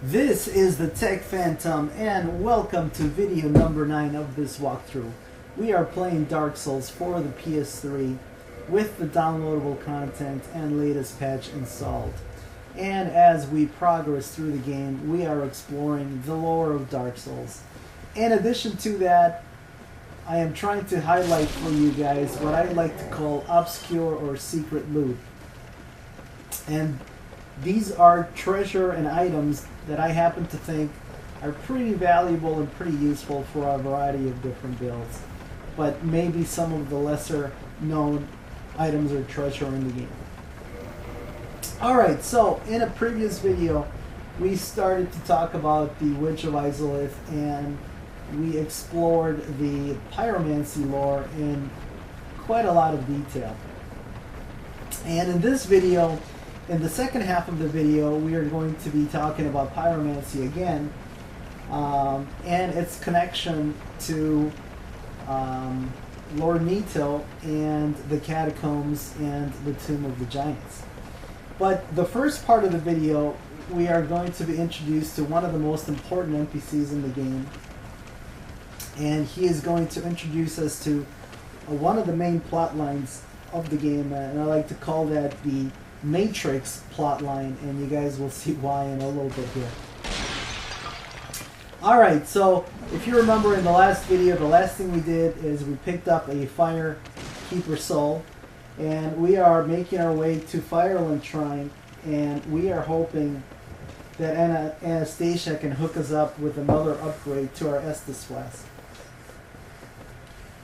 This is the Tech Phantom, and welcome to video number 9 of this walkthrough. We are playing Dark Souls for the PS3 with the downloadable content and latest patch installed. And as we progress through the game, we are exploring the lore of Dark Souls. In addition to that, I am trying to highlight for you guys what I like to call obscure or secret loot. And these are treasure and items that I happen to think are pretty valuable and pretty useful for a variety of different builds. But maybe some of the lesser known items or treasure in the game. Alright, so in a previous video we started to talk about the Witch of Izalith and we explored the pyromancy lore in quite a lot of detail. And in this video, in the second half of the video, we are going to be talking about pyromancy again and its connection to Lord Nito and the Catacombs and the Tomb of the Giants. But the first part of the video, we are going to be introduced to one of the most important NPCs in the game, and he is going to introduce us to one of the main plot lines of the game, and I like to call that the Matrix plotline, and you guys will see why in a little bit here. Alright, so if you remember in the last video, the last thing we did is we picked up a Fire Keeper soul, and we are making our way to Fireland Shrine, and we are hoping that Anastasia can hook us up with another upgrade to our Estus Flask.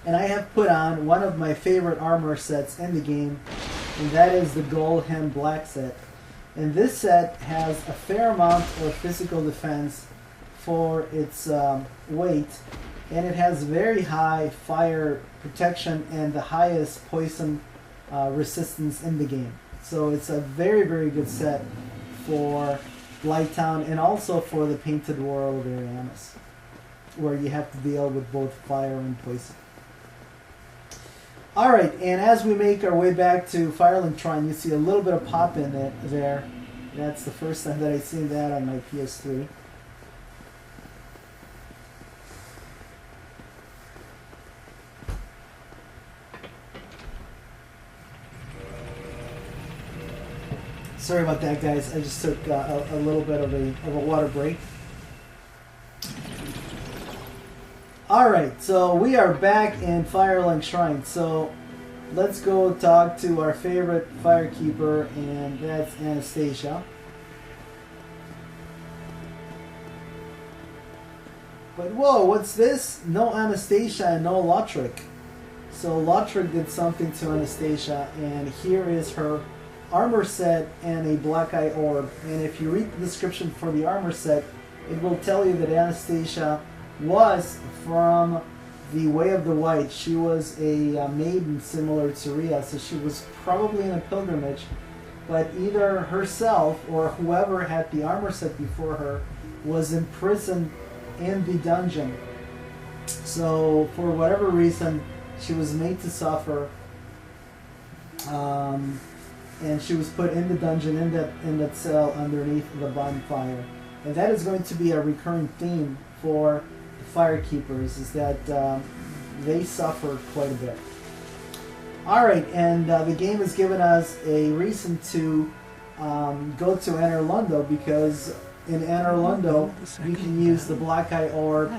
And I have put on one of my favorite armor sets in the game, and that is the Gold Hem Black set. And this set has a fair amount of physical defense for its weight, and it has very high fire protection and the highest poison resistance in the game. So it's a very, very good set for Blighttown and also for the Painted World of Ariamis, where you have to deal with both fire and poison. Alright, and as we make our way back to Fireland Shrine, you see a little bit of pop in it there. That's the first time that I've seen that on my PS3. Sorry about that, guys. I just took a little bit of a water break. Alright, so we are back in Fireland Shrine. So let's go talk to our favorite firekeeper, and that's Anastasia. But whoa, what's this? No Anastasia and no Lothric. So Lothric did something to Anastasia, and here is her armor set and a black eye orb. And if you read the description for the armor set, it will tell you that Anastasia was from the Way of the White. She was a maiden similar to Rhea, so she was probably in a pilgrimage, but either herself or whoever had the armor set before her was imprisoned in the dungeon. So for whatever reason, she was made to suffer, and she was put in the dungeon, in that cell underneath the bonfire. And that is going to be a recurring theme for Firekeepers, is that they suffer quite a bit. Alright, and the game has given us a reason to go to Anor Londo, because in Anor Londo you can use the Black Eye Orb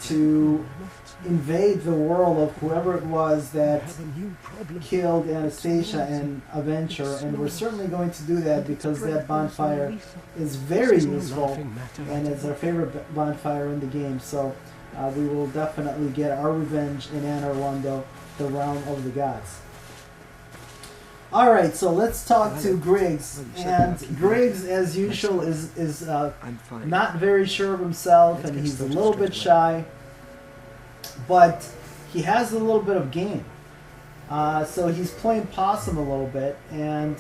to invade the world of whoever it was that killed Anastasia and avenge her, and we're certainly going to do that because that bonfire is very useful and it's our favorite bonfire in the game. So we will definitely get our revenge in Anor Londo, the realm of the gods. Alright, so let's talk to Griggs, and Griggs, as usual, is not very sure of himself, and he's a little bit shy, but he has a little bit of game. So he's playing possum a little bit, and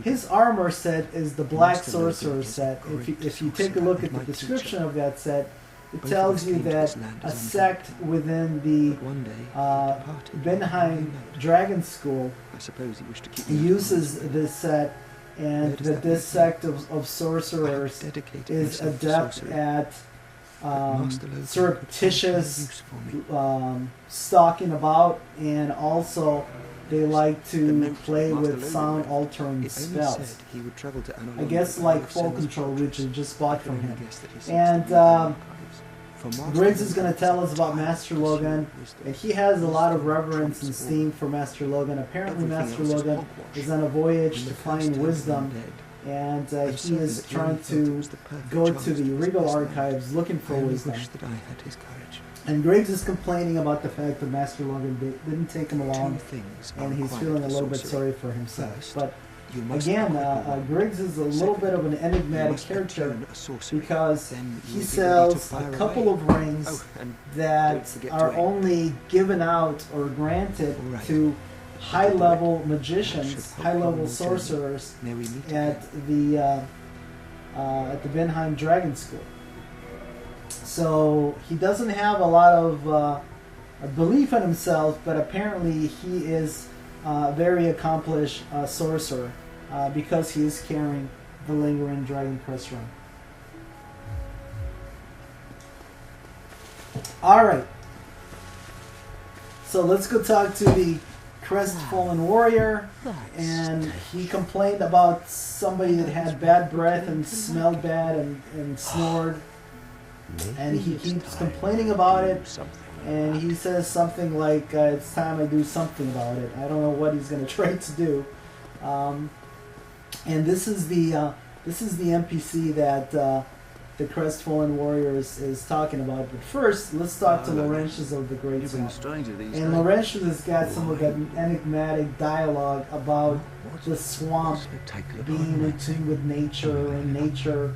his armor set is the Black Sorcerer set. If you take a look at the description of that set, it tells you that a sect within the Benheim Dragon School uses this set and that this sect of sorcerers is adept at surreptitious stalking about, and also they like to play with sound altering spells. I guess like Full Control, which I just bought from him. And Griggs is going to tell us about Master Logan, and he has a lot of reverence and esteem for Master Logan. Apparently Master Logan is on a voyage to find wisdom, and he is trying to go to the Regal Archives looking for wisdom. And Griggs is complaining about the fact that Master Logan didn't take him along, and he's feeling a little bit sorry for himself. But again, Griggs is a little bit of an enigmatic character because he sells a couple of rings that are only given out or granted to high-level magicians, high-level sorcerers at the Vinheim Dragon School. So he doesn't have a lot of belief in himself, but apparently he is a very accomplished sorcerer because he is carrying the Lingering Dragon Crest Ring. Alright. So let's go talk to the crestfallen warrior, and he complained about somebody that had bad breath and smelled bad and snored. And he keeps complaining about it, and he says something like, it's time I do something about it. I don't know what he's going to try to do. And this is the NPC that the crestfallen warrior is talking about. But first, let's talk to Laurentius of the Great Swamp. And Laurentius has got some of that enigmatic dialogue about the swamp being in tune with nature, and nature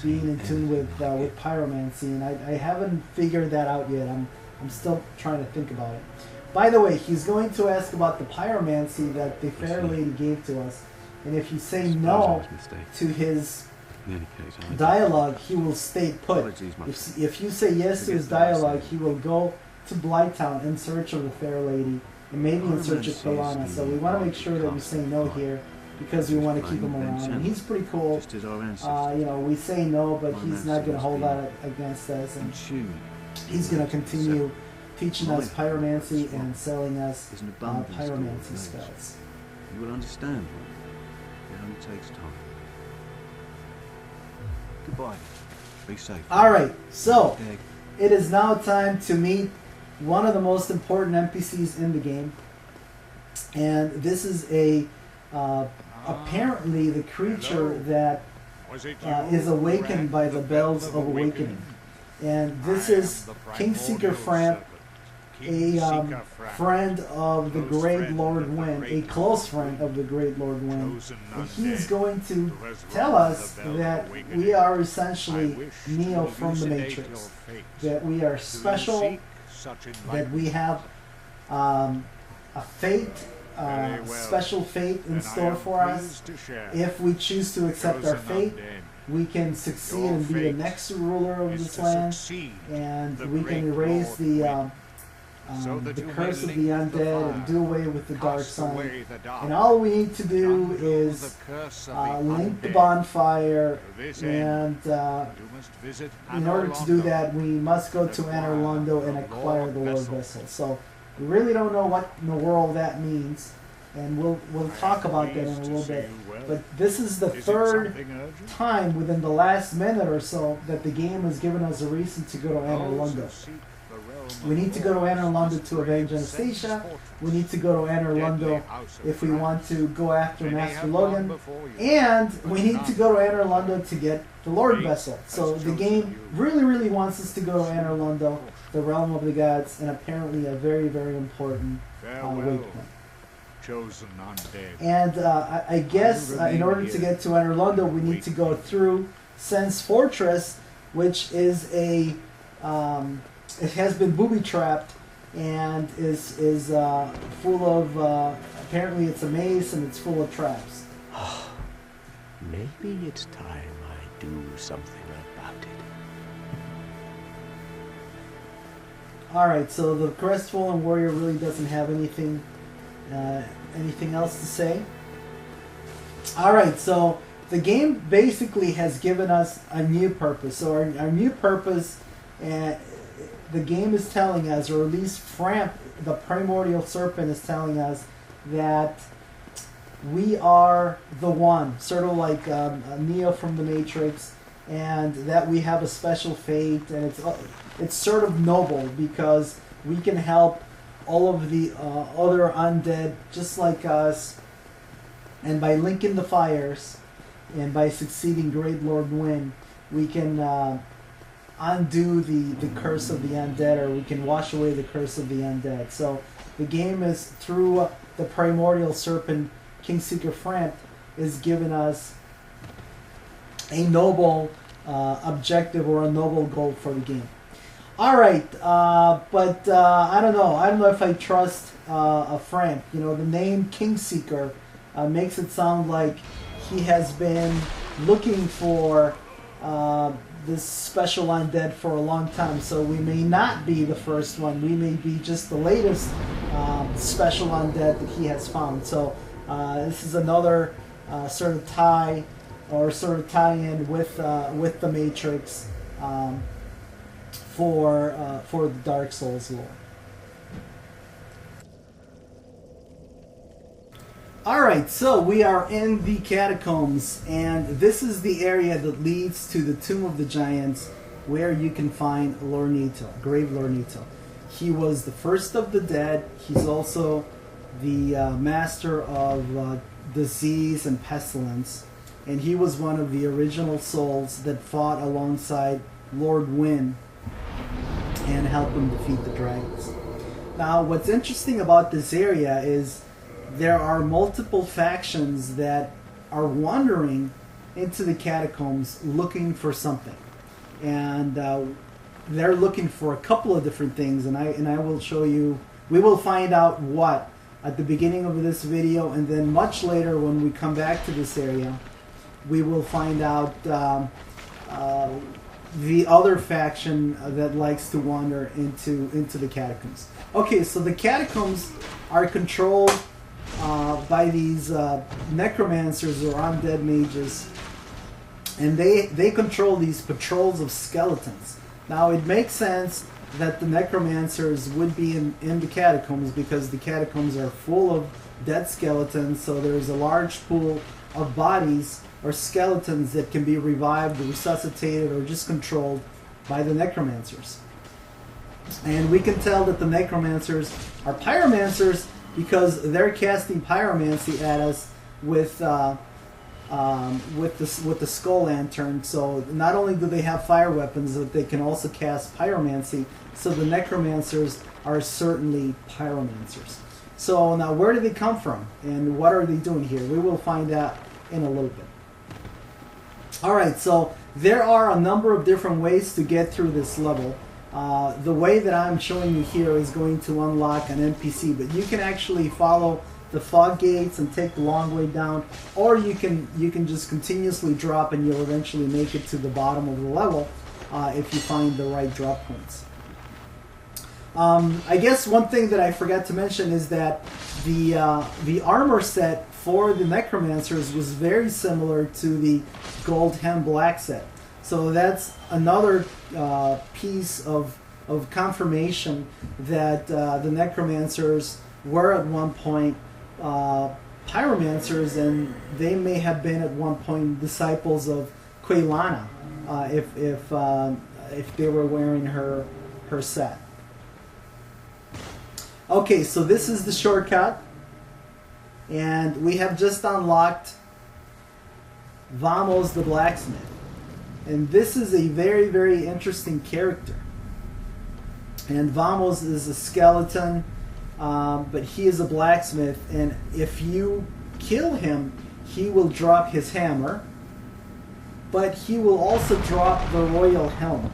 being in tune with pyromancy, and I haven't figured that out yet. I'm still trying to think about it. By the way, he's going to ask about the pyromancy that the fair lady gave to us, and if you say no to his dialogue, he will stay put. If you say yes to his dialogue, he will go to Blighttown in search of the fair lady, and maybe in search of Pilana. So we want to make sure that we say no here, because we want to keep him around. And he's pretty cool. We say no, but he's not going to hold out against us, and he's going to continue teaching us pyromancy and selling us pyromancy spells. You will understand. It only takes time. Goodbye. Be safe. Alright, so it is now time to meet one of the most important NPCs in the game. And this is apparently the creature that is awakened by the bells of awakening. And this is Kingseeker Frampt, a friend of the Great Lord Wind, a close friend of the Great Lord Wind. And he's going to tell us that we are essentially Neo from the Matrix, that we are special, that we have a fate, special fate in store for us. If we choose to accept our fate, we can succeed and be the next ruler of this land, and we can erase the curse of the undead and do away with the dark sun. And all we need to do is link the bonfire, and in order to do that, we must go to Anor Londo and acquire the Lord Vessel. So we really don't know what in the world that means, and we'll talk about that in a little bit. But this is the third time within the last minute or so that the game has given us a reason to go to Anor Londo. We need to go to Anor Londo to avenge Anastasia. We need to go to Anor Londo if we want to go after Master Logan. And we need to go to Anor Londo to get the Lord Vessel. So the game really, really wants us to go to Anor Londo, the realm of the gods, and apparently a very, very important waypoint. And I guess in order to get to Anor Londo, we need to go through Sen's Fortress, which is it has been booby-trapped and is full of, apparently it's a maze and it's full of traps. Maybe it's time I do something about it. Alright, so the crestfallen warrior really doesn't have anything else to say. Alright, so the game basically has given us a new purpose. So our new purpose, the game is telling us, or at least Frampt, the primordial serpent, is telling us that we are the one, sort of like Neo from the Matrix, and that we have a special fate, and it's sort of noble because we can help all of the other undead just like us, and by linking the fires and by succeeding Great Lord Win, we can undo the curse of the undead, or we can wash away the curse of the undead. So the game is, through the primordial serpent, Kingseeker Frampt, is giving us a noble objective, or a noble goal for the game. Alright, but I don't know. I don't know if I trust a Frampt. You know, the name Kingseeker makes it sound like he has been looking for this special undead for a long time. So we may not be the first one. We may be just the latest special undead that he has found. So this is another sort of tie, or sort of tie-in with the Matrix for the Dark Souls lore. Alright, so we are in the Catacombs, and this is the area that leads to the Tomb of the Giants, where you can find Lornito, Grave Lornito. He was the first of the dead. He's also the master of disease and pestilence, and he was one of the original souls that fought alongside Lord Win and helped him defeat the dragons. Now, what's interesting about this area is there are multiple factions that are wandering into the Catacombs looking for something, and they're looking for a couple of different things, and I will show you. We will find out what at the beginning of this video, and then much later when we come back to this area, we will find out the other faction that likes to wander into the Catacombs. Okay, so the Catacombs are controlled by these necromancers, or undead mages, and they control these patrols of skeletons. Now, it makes sense that the necromancers would be in the Catacombs, because the Catacombs are full of dead skeletons, so there's a large pool of bodies or skeletons that can be revived, resuscitated, or just controlled by the necromancers. And we can tell that the necromancers are pyromancers because they're casting pyromancy at us with the skull lantern. So not only do they have fire weapons, but they can also cast pyromancy. So the necromancers are certainly pyromancers. So now, where do they come from, and what are they doing here? We will find out in a little bit. Alright, so there are a number of different ways to get through this level. The way that I'm showing you here is going to unlock an NPC, but you can actually follow the fog gates and take the long way down, or you can just continuously drop, and you'll eventually make it to the bottom of the level if you find the right drop points. I guess one thing that I forgot to mention is that the armor set for the necromancers was very similar to the gold hem black set. So that's another piece of confirmation that the necromancers were at one point pyromancers, and they may have been at one point disciples of Quelana if they were wearing her set. Okay, so this is the shortcut, and we have just unlocked Vamos the Blacksmith. And this is a very, very interesting character. And Vamos is a skeleton, but he is a blacksmith, and if you kill him, he will drop his hammer, but he will also drop the royal helm.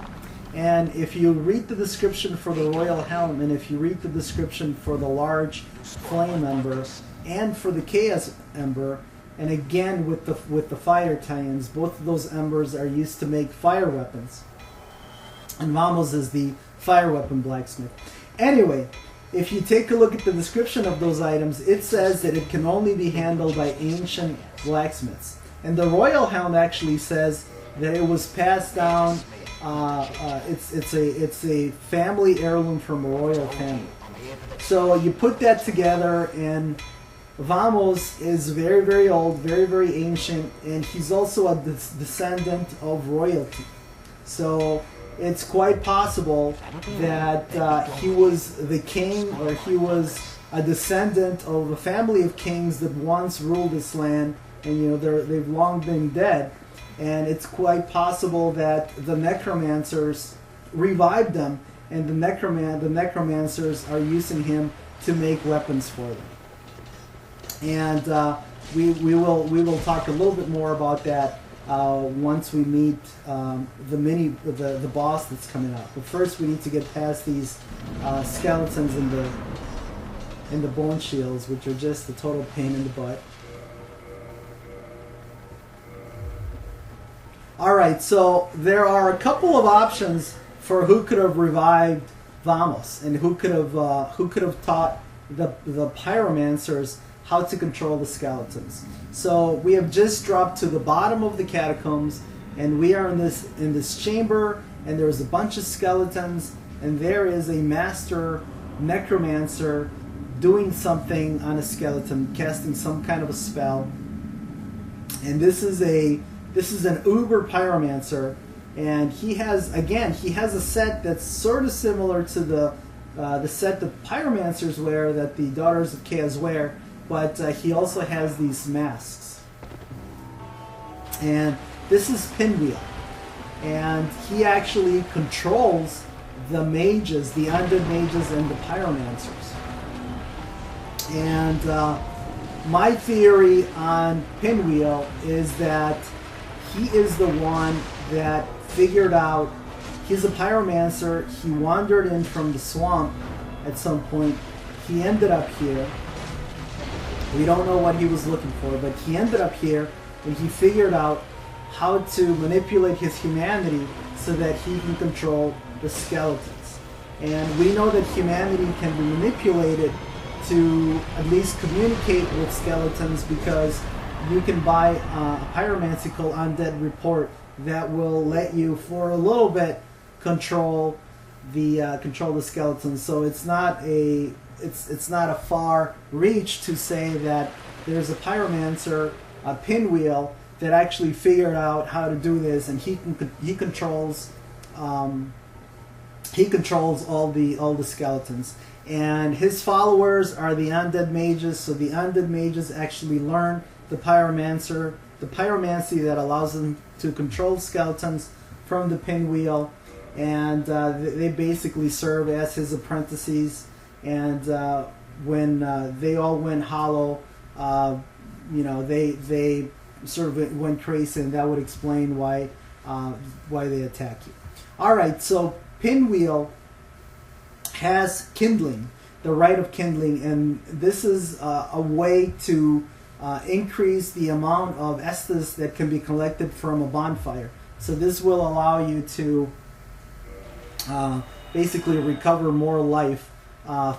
And if you read the description for the royal helm, and if you read the description for the large flame ember, and for the chaos ember, and again with the fire tie-ins, both of those embers are used to make fire weapons. And Vamos is the fire weapon blacksmith. Anyway, if you take a look at the description of those items, it says that it can only be handled by ancient blacksmiths. And the Royal Hound actually says that it was passed down. It's a family heirloom from a royal family. So you put that together, and Vamos is very, very old, very, very ancient, and he's also a descendant of royalty. So it's quite possible that he was the king, or he was a descendant of a family of kings that once ruled this land, and they've long been dead. And it's quite possible that the necromancers revived them, and the necromancers are using him to make weapons for them. And we will talk a little bit more about that once we meet the boss that's coming up. But first, we need to get past these skeletons in the bone shields, which are just a total pain in the butt. All right, so there are a couple of options for who could have revived Vamos, and who could have taught the pyromancers how to control the skeletons. So we have just dropped to the bottom of the catacombs, and we are in this chamber, and there's a bunch of skeletons, and there is a master necromancer doing something on a skeleton, casting some kind of a spell. And this is an uber pyromancer, and he has a set that's sort of similar to the set that pyromancers wear, that the Daughters of Chaos wear, but he also has these masks. And this is Pinwheel, and he actually controls the mages, the undead mages, and the pyromancers. And my theory on Pinwheel is that he is the one that figured out, he's a pyromancer, he wandered in from the swamp at some point, he ended up here. We don't know what he was looking for, but he ended up here, and he figured out how to manipulate his humanity so that he can control the skeletons. And we know that humanity can be manipulated to at least communicate with skeletons, because you can buy a pyromancy called Undead Report that will let you, for a little bit, control the skeletons. So it's not a far reach to say that there's a pyromancer, a Pinwheel, that actually figured out how to do this, and he controls all the skeletons. And his followers are the undead mages. So the undead mages actually learn the pyromancy that allows them to control skeletons from the Pinwheel, and they basically serve as his apprentices. And when they all went hollow, they sort of went crazy, and that would explain why they attack you. All right, so Pinwheel has kindling, the right of kindling, and this is a way to increase the amount of Estus that can be collected from a bonfire. So this will allow you to basically recover more life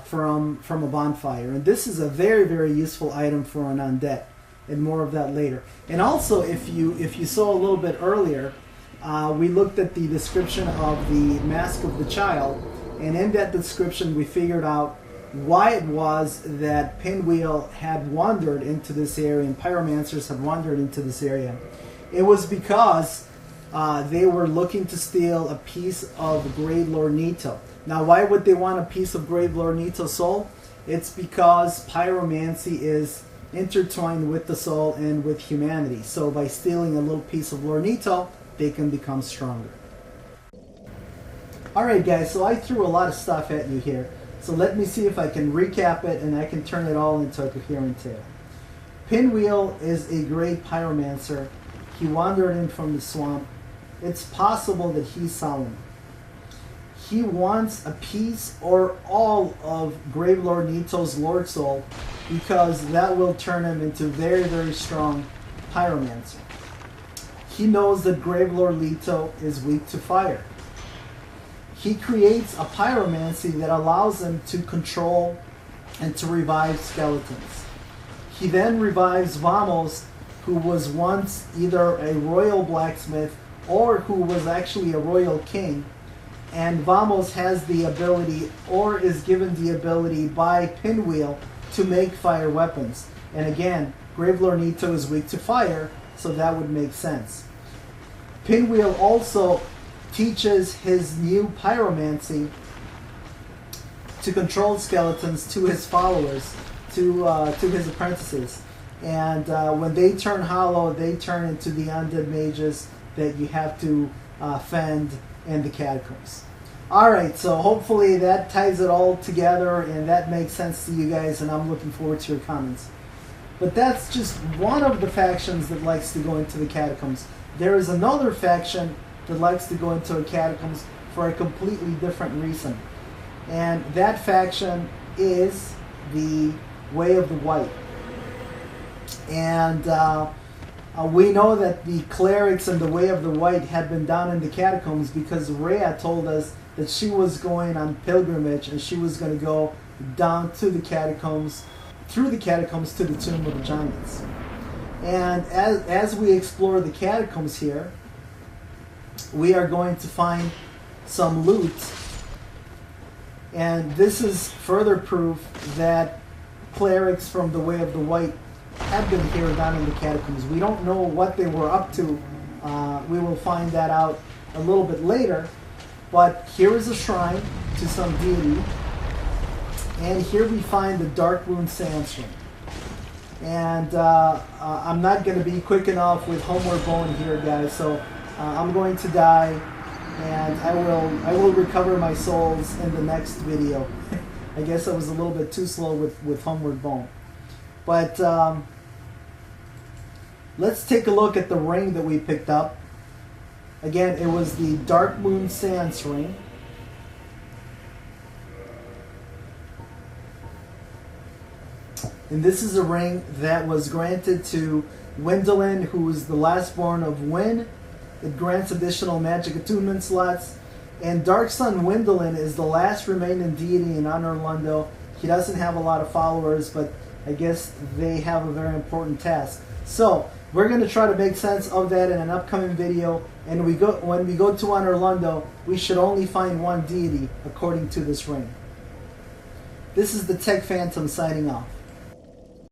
from a bonfire. And this is a very, very useful item for an undead, and more of that later. And also, if you saw a little bit earlier, we looked at the description of the Mask of the Child, and in that description we figured out why it was that Pinwheel had wandered into this area, and pyromancers had wandered into this area. It was because they were looking to steal a piece of Great Lord Nito. Now, why would they want a piece of Great Lord Nito's soul? It's because pyromancy is intertwined with the soul and with humanity. So by stealing a little piece of Lord Nito, they can become stronger. Alright guys, so I threw a lot of stuff at you here. So let me see if I can recap it and I can turn it all into a coherent tale. Pinwheel is a great pyromancer. He wandered in from the swamp. It's possible that he's Solomon. He wants a piece or all of Grave Lord Nito's Lord Soul, because that will turn him into very, very strong pyromancer. He knows that Grave Lord Nito is weak to fire. he creates a pyromancy that allows him to control and to revive skeletons. He then revives Vamos, who was once either a royal blacksmith or who was actually a royal king. And Vamos has the ability, or is given the ability by Pinwheel, to make fire weapons. And again, Gravelord Nito is weak to fire, so that would make sense. Pinwheel also teaches his new pyromancy to control skeletons to his followers, to his apprentices. And when they turn hollow, they turn into the undead mages that you have to fend in the Catacombs. Alright, so hopefully that ties it all together and that makes sense to you guys, and I'm looking forward to your comments. But that's just one of the factions that likes to go into the Catacombs. There is another faction that likes to go into the Catacombs for a completely different reason. And that faction is the Way of the White. And we know that the clerics and the Way of the White had been down in the Catacombs because Rhea told us that she was going on pilgrimage and she was going to go down to the Catacombs, through the Catacombs to the Tomb of the Giants. And as we explore the Catacombs here, we are going to find some loot. And this is further proof that clerics from the Way of the White have been here down in the Catacombs. We don't know what they were up to. We will find that out a little bit later. But here is a shrine to some deity. And here we find the Dark Moon Sandstorm. And I'm not going to be quick enough with Homeward Bone here, guys. So I'm going to die. And I will recover my souls in the next video. I guess I was a little bit too slow with Homeward Bone. But let's take a look at the ring that we picked up. Again, it was the Dark Moon Sands ring. And this is a ring that was granted to Wyndolin, who was the lastborn of Wyn. It grants additional magic attunement slots. And Dark Sun Wyndolin is the last remaining deity in Anor Londo. He doesn't have a lot of followers, but I guess they have a very important task. So, we're going to try to make sense of that in an upcoming video. And when we go to Anor Londo, we should only find one deity according to this ring. This is the Tech Phantom signing off.